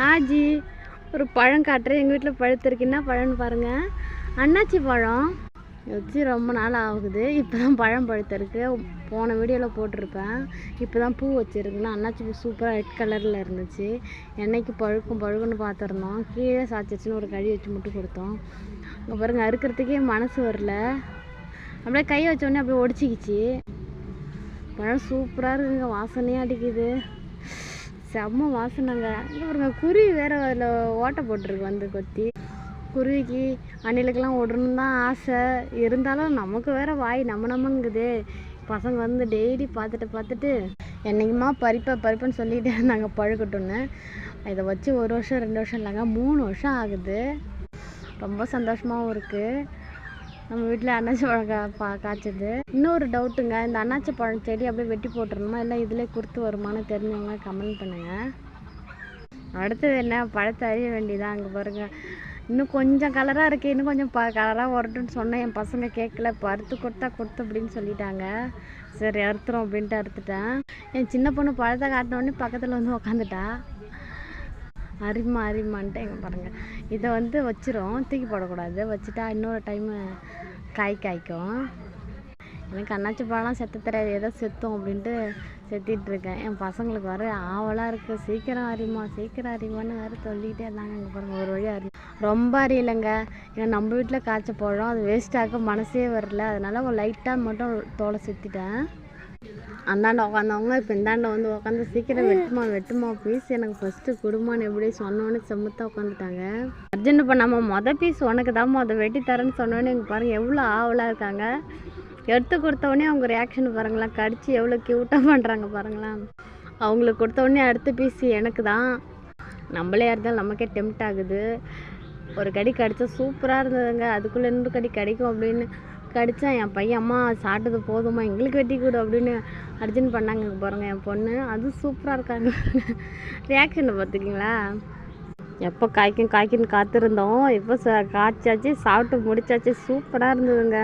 ஹாஜி ஒரு பழம் காட்டுறேன். எங்கள் வீட்டில் பழுத்திருக்கு. என்ன பழம்னு பாருங்கள், அன்னாச்சி பழம் வச்சு ரொம்ப நாள் ஆகுது. இப்போ தான் பழம் பழுத்திருக்கு. போன வீடியோவில் போட்டிருப்பேன். இப்போ தான் பூ வச்சுருக்குன்னா அன்னாச்சி பூ சூப்பராக ரெட் கலரில் இருந்துச்சு. என்னைக்கு பழுக்குன்னு பார்த்துருந்தோம். கீழே சாச்சிச்சுன்னு ஒரு கழி வச்சு முட்டு கொடுத்தோம். இங்கே பாருங்கள், அறுக்கிறதுக்கே மனசு வரல. அப்படியே கை வச்சோடனே அப்படியே ஒடிச்சிக்கிச்சு. பழம் சூப்பராக இருக்குங்க, வாசனையாக அடிக்குது, செம்ம வாசனைங்க. இங்கே பாருங்க, குருவி வேறு அதில் ஓட்டை போட்டிருக்கு வந்து கொத்தி. குருவிக்கு அணிலுக்கெல்லாம் விடணுன்னு தான் ஆசை, இருந்தாலும் நமக்கு வேறு வாய் நம்மங்குது. பசங்க வந்து டெய்லி பார்த்துட்டு என்றைக்குமா பறிப்பேன்னு சொல்லிகிட்டே இருந்தாங்க பழுக்கட்டும்னு. இதை வச்சு 1 வருஷம் 2 வருஷம் இல்லைங்க, 3 வருஷம் ஆகுது. ரொம்ப சந்தோஷமாகவும் இருக்குது. நம்ம வீட்டில் அன்னாச்சி பழம் காய்ச்சது. இன்னொரு டவுட்டுங்க, இந்த அன்னாச்சி பழம் செடி அப்படியே வெட்டி போட்டுருணுமா இல்லை இதிலே குறுத்து வருமானு தெரிஞ்சவங்க கமெண்ட் பண்ணுங்கள். அடுத்தது என்ன, பழத்தை அறிய வேண்டியதான். அங்கே பாருங்கள், இன்னும் கொஞ்சம் கலராக இருக்குது, இன்னும் கொஞ்சம் கலராக வரட்டும்னு சொன்னேன். என் பசங்க கேட்கல, இப்போ அறுத்து கொடுத்து அப்படின்னு சொல்லிட்டாங்க. சரி அறுத்துறோம் அப்படின்ட்டு அறுத்துட்டேன். என் சின்ன பொண்ணு பழத்தை காட்டினோடனே பக்கத்தில் வந்து உக்காந்துட்டா. அரிமான்ட்டு. எங்கே பாருங்கள், இதை வந்து வச்சிரும், தூக்கி போடக்கூடாது. வச்சுட்டா இன்னொரு டைமு காய்க்கும். எனக்கு அன்னாச்சி பழம்லாம் செத்த தெரியாது, ஏதோ செத்தோம் அப்படின்ட்டு செத்திட்ருக்கேன். என் பசங்களுக்கு வர ஆவலாக இருக்குது. சீக்கிரம் அறிமான்னு வேறு சொல்லிக்கிட்டே இருந்தாங்க. இங்கே பாருங்கள், ஒரு வழியாக ரொம்ப அறியலைங்க. ஏன்னா நம்ம வீட்டில் காய்ச்ச பழம், அது வேஸ்ட்டாக மனசே வரல. அதனால் ஒரு லைட்டாக மட்டும் தோலை செத்திட்டேன். அந்தாண்ட உட்காந்தவங்க இப்போ இந்தாண்ட வந்து உட்காந்து சீக்கிரம் வெட்டுமா பீஸ் எனக்கு ஃபஸ்ட்டு குடும்பம்னு எப்படி சொன்னோன்னே செம்மத்தான் உட்காந்துட்டாங்க. அர்ஜென்ட் பண்ணாமல் பீஸ் உனக்கு தான் வெட்டி தரேன்னு சொன்னோன்னே எங்கள் பாருங்கள் எவ்வளோ ஆவலாக இருக்காங்க. எடுத்து கொடுத்தவொடனே அவங்க ரியாக்ஷன் பாருங்களேன், கடிச்சு எவ்வளோ க்யூட்டாக பண்ணுறாங்க பாருங்களேன். அவங்களுக்கு கொடுத்தவொடனே அடுத்த பீஸ் எனக்கு தான். நம்மளே இருந்தாலும் நமக்கே டெம்ட் ஆகுது. ஒரு கடி கடித்தா சூப்பராக இருந்ததுங்க. அதுக்குள்ளே இன்னொரு கடி கிடைக்கும் அப்படின்னு கடித்தேன். என் பையன் அம்மா சாப்பிட்டது போதுமா எங்களுக்கு வெட்டி கொடு அப்படின்னு அர்ஜென்ட் பண்ணாங்க. பாருங்கள் என் பொண்ணு, அதுவும் சூப்பராக இருக்காங்க. ரியாக்ஷனை பார்த்துக்கிங்களா. எப்போ காய்க்குன்னு காத்திருந்தோம். இப்போ காய்ச்சாச்சு, சாப்பிட்டு முடிச்சாச்சு. சூப்பராக இருந்ததுங்க.